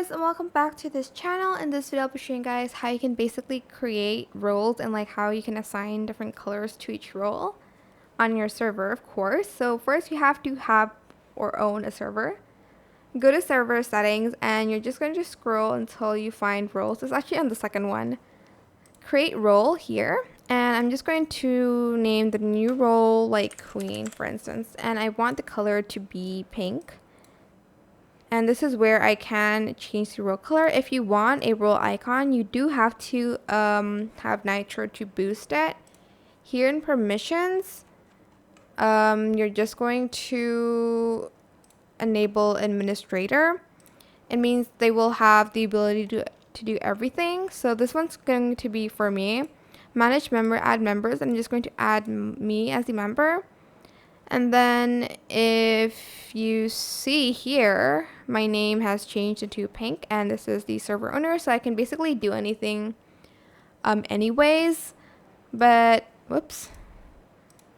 guys, and welcome back to this channel. In this video I'll be showing you guys how you can basically create roles and like how you can assign different colors to each role on your server, of course. So first you have to have or own a server. Go to server settings and you're just going to scroll until you find roles. It's actually on the second one. Create role here, and I'm just going to name the new role like queen, for instance, and I want the color to be pink. And this is where I can change the role color. If you want a role icon, you do have to have Nitro to boost it. Here in permissions, you're just going to enable administrator. It means they will have the ability to do everything. So this one's going to be for me. Manage member, add members. I'm just going to add me as the member. And then if you see here, my name has changed into pink, and this is the server owner, so I can basically do anything anyways. But whoops,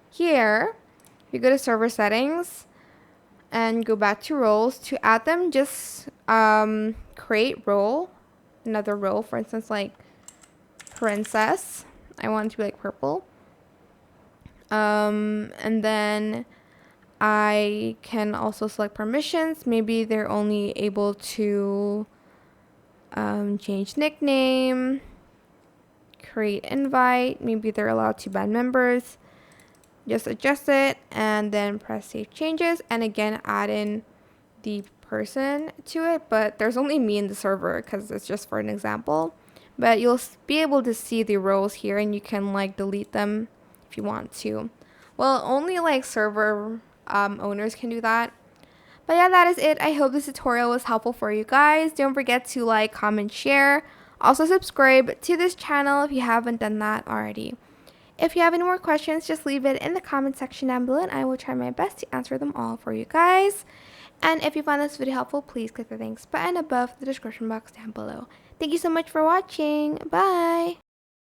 here you go to server settings and go back to roles. To add them, just create role, another role, for instance like princess. I want it to be like purple. And then I can also select permissions. Maybe they're only able to change nickname, create invite. Maybe they're allowed to ban members. Just adjust it and then press save changes, and again add in the person to it, but there's only me in the server because it's just for an example. But you'll be able to see the roles here, and you can like delete them if you want to. Well, only like server owners can do that. But yeah, that is it. I hope this tutorial was helpful for you guys. Don't forget to like, comment, share. Also subscribe to this channel if you haven't done that already. If you have any more questions, just leave it in the comment section down below and I will try my best to answer them all for you guys. And if you found this video helpful, please click the thanks button above the description box down below. Thank you so much for watching. Bye!